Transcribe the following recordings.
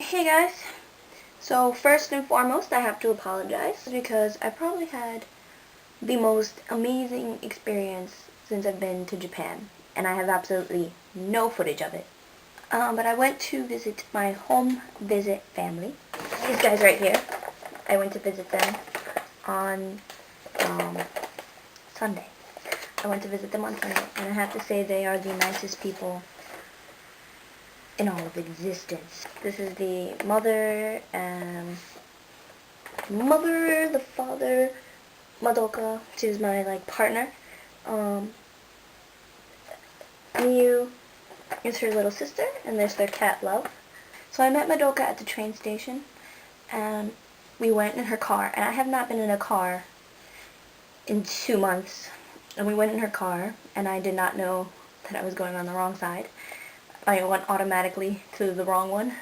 Hey guys, so first and foremost I have to apologize because I probably had the most amazing experience since I've been to Japan, and I have absolutely no footage of it. But I went to visit my home visit family. These guys right here, I went to visit them on um, Sunday. I went to visit them on Sunday, and I have to say they are the nicest people in all of existence. This is the mother and the father, Madoka. She's my partner. Um, Miyu is her little sister, and there's their cat Love. So I met Madoka at the train station, and we went in her car. And I have not been in a car in 2 months. And we went in her car, and I did not know that I was going on the wrong side. I went automatically to the wrong one,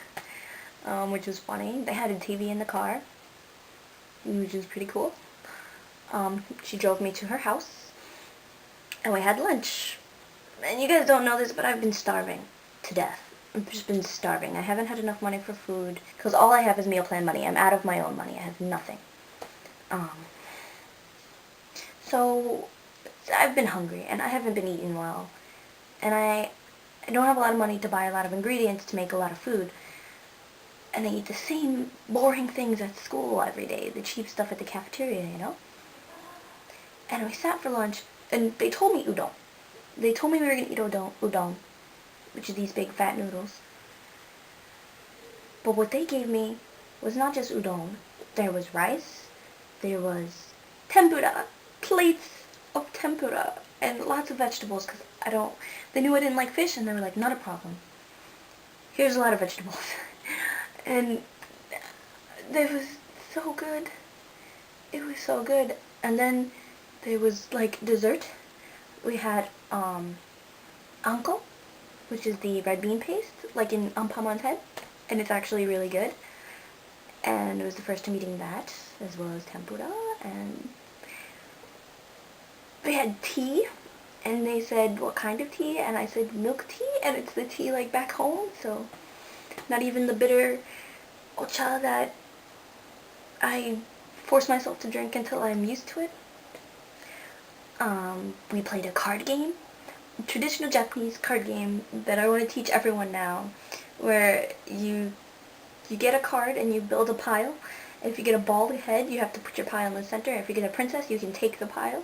which was funny. They had a TV in the car, which is pretty cool. She drove me to her house, and we had lunch. And you guys don't know this, but I've been starving to death. I've just been starving. I haven't had enough money for food, because all I have is meal plan money. I'm out of my own money. I have nothing. So I've been hungry, and I haven't been eating well. And I don't have a lot of money to buy a lot of ingredients to make a lot of food. And I eat the same boring things at school every day, the cheap stuff at the cafeteria, you know? And we sat for lunch, and they told me udon. They told me we were going to eat udon, which are these big fat noodles. But what they gave me was not just udon. There was rice, there was tempura, plates of tempura, and lots of vegetables, because they knew I didn't like fish, and they were like, not a problem. Here's a lot of vegetables. And it was so good. It was so good. And then there was dessert. We had anko, which is the red bean paste, like in ampamonten, and it's actually really good. And it was the first time eating that, as well as tempura. And we had tea, and they said, what kind of tea? And I said, milk tea, and it's the tea like back home, so not even the bitter ocha that I force myself to drink until I'm used to it. We played a card game, a traditional Japanese card game that I want to teach everyone now, where you get a card and you build a pile. And if you get a bald head, you have to put your pile in the center. If you get a princess, you can take the pile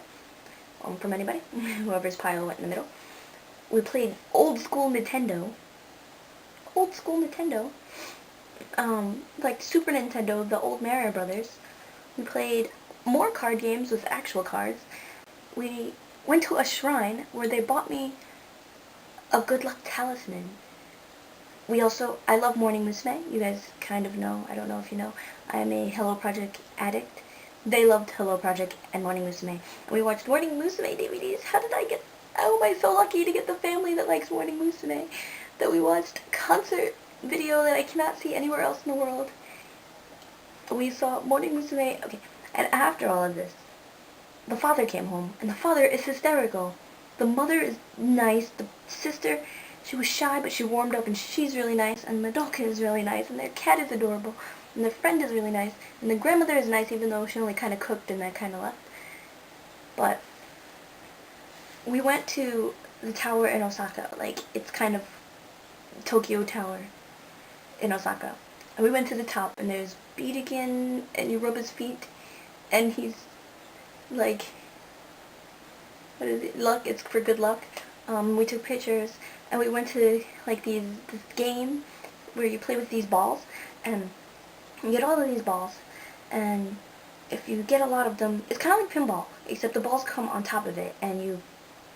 from anybody, whoever's pile went in the middle. We played old school Nintendo. Like Super Nintendo, the old Mario Brothers. We played more card games with actual cards. We went to a shrine where they bought me a good luck talisman. I love Morning Musume. You guys kind of know, I don't know if you know, I am a Hello Project addict. They loved Hello Project and Morning Musume. We watched Morning Musume DVDs. How am I so lucky to get the family that likes Morning Musume? That we watched a concert video that I cannot see anywhere else in the world. We saw Morning Musume, okay, and after all of this, the father came home, and the father is hysterical. The mother is nice, the sister, she was shy, but she warmed up, and she's really nice, and Madoka is really nice, and their cat is adorable, and their friend is really nice, and the grandmother is nice, even though she only kind of cooked and then kind of left. But we went to the tower in Osaka, it's kind of Tokyo Tower in Osaka. And we went to the top, and there's Beattigan, and you rub his feet, and he's what is it? Luck. It's for good luck. We took pictures, and we went to this game where you play with these balls, and you get all of these balls, and if you get a lot of them, it's kind of like pinball, except the balls come on top of it, and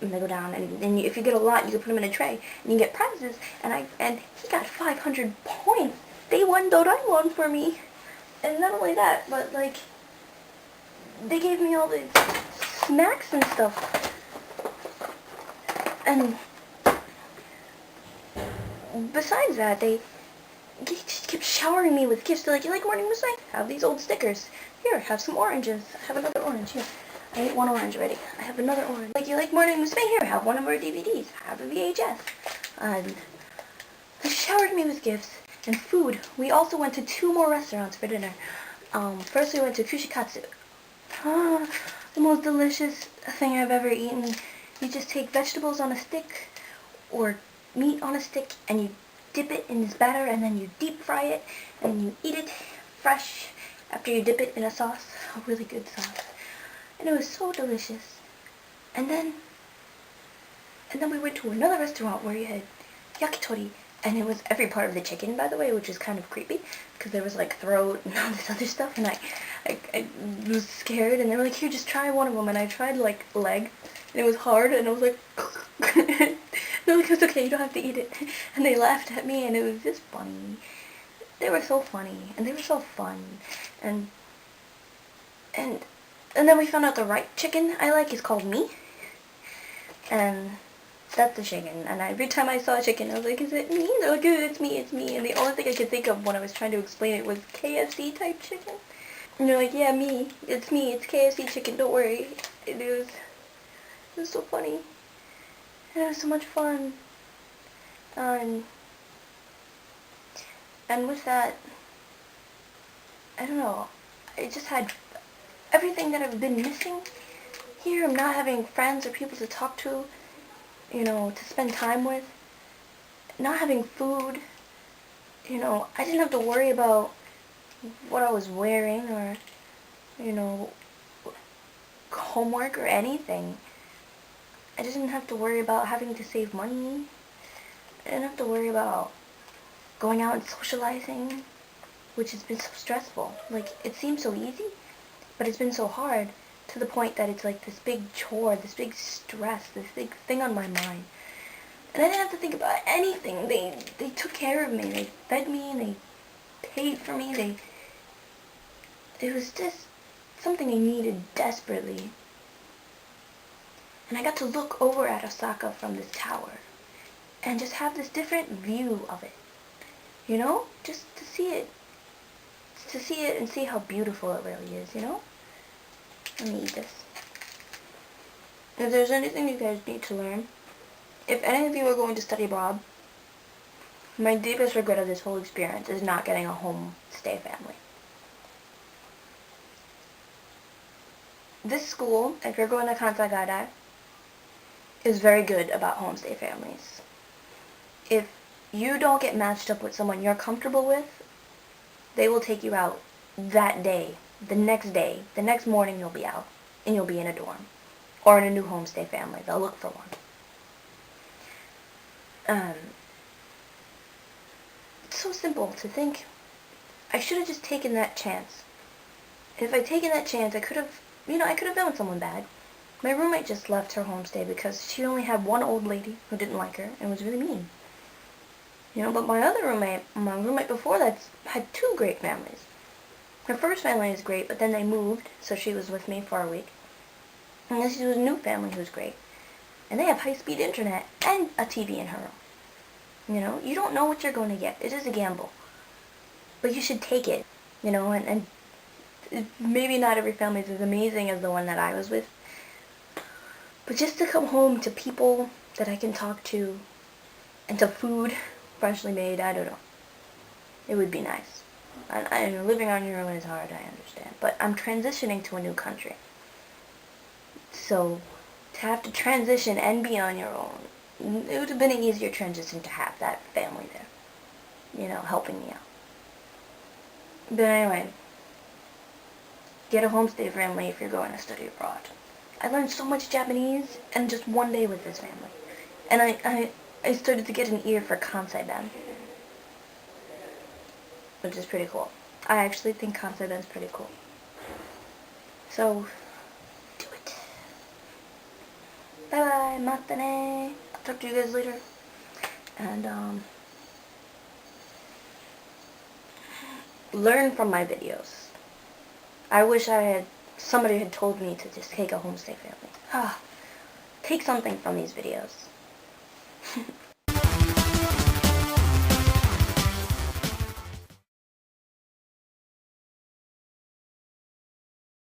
they go down, and then if you get a lot, you can put them in a tray, and you get prizes, and he got 500 points. They won Doraemon for me, and not only that, but they gave me all these snacks and stuff, and besides that, they just kept showering me with gifts. They're like, you like Morning Musume? Have these old stickers. Here, have some oranges. I have another orange. Here. I ate one orange already. I have another orange. You like Morning Musume? Here, have one of our DVDs. Have a VHS. And they showered me with gifts. And food. We also went to 2 more restaurants for dinner. First we went to Kushikatsu. Ah, the most delicious thing I've ever eaten. You just take vegetables on a stick or meat on a stick and you dip it in this batter and then you deep fry it and you eat it fresh after you dip it in a sauce, a really good sauce. And it was so delicious. And then we went to another restaurant where you had yakitori, and it was every part of the chicken, by the way, which is kind of creepy because there was like throat and all this other stuff, and I was scared, and they were like, here, just try one of them, and I tried like leg, and it was hard, and I was like, they're like, it's okay, you don't have to eat it, and they laughed at me, and it was just funny. They were so funny, and they were so fun, and then we found out the right chicken I like is called me, and that's the chicken. And every time I saw a chicken, I was like, is it me? They're like, it's me, it's me. And the only thing I could think of when I was trying to explain it was KFC type chicken. And they're like, yeah, me, it's KFC chicken, don't worry. It was so funny. And it was so much fun. And with that, I don't know, I just had everything that I've been missing here. I'm not having friends or people to talk to, to spend time with. Not having food, I didn't have to worry about what I was wearing or, homework or anything. I didn't have to worry about having to save money. I didn't have to worry about going out and socializing, which has been so stressful. Like, it seems so easy, but it's been so hard to the point that it's like this big chore, this big stress, this big thing on my mind. And I didn't have to think about anything. They took care of me. They fed me, and they paid for me. It was just something I needed desperately. And I got to look over at Osaka from this tower and just have this different view of it. Just to see it. To see it and see how beautiful it really is, Let me eat this. If there's anything you guys need to learn, if any of you are going to study abroad, my deepest regret of this whole experience is not getting a homestay family. This school, if you're going to Kansai Gaidai, is very good about homestay families. If you don't get matched up with someone you're comfortable with, they will take you out that day, the next morning you'll be out, and you'll be in a dorm, or in a new homestay family. They'll look for one. It's so simple to think, I should have just taken that chance. And if I'd taken that chance, I could have been with someone bad. My roommate just left her homestay because she only had one old lady who didn't like her and was really mean. But my roommate before that, had 2 great families. Her first family was great, but then they moved, so she was with me for a week. And then she was a new family who was great. And they have high-speed internet and a TV in her room. You don't know what you're going to get. It is a gamble. But you should take it, and maybe not every family is as amazing as the one that I was with. But just to come home to people that I can talk to, and to food freshly made, I don't know. It would be nice. And living on your own is hard, I understand. But I'm transitioning to a new country. So, to have to transition and be on your own, it would have been an easier transition to have that family there, helping me out. But anyway, get a homestay family if you're going to study abroad. I learned so much Japanese in just one day with this family. And I started to get an ear for Kansai-ben, which is pretty cool. I actually think Kansai-ben is pretty cool. So, do it. Bye-bye, matane. I'll talk to you guys later. And, learn from my videos. I wish somebody had told me to just take a homestay family. Take something from these videos.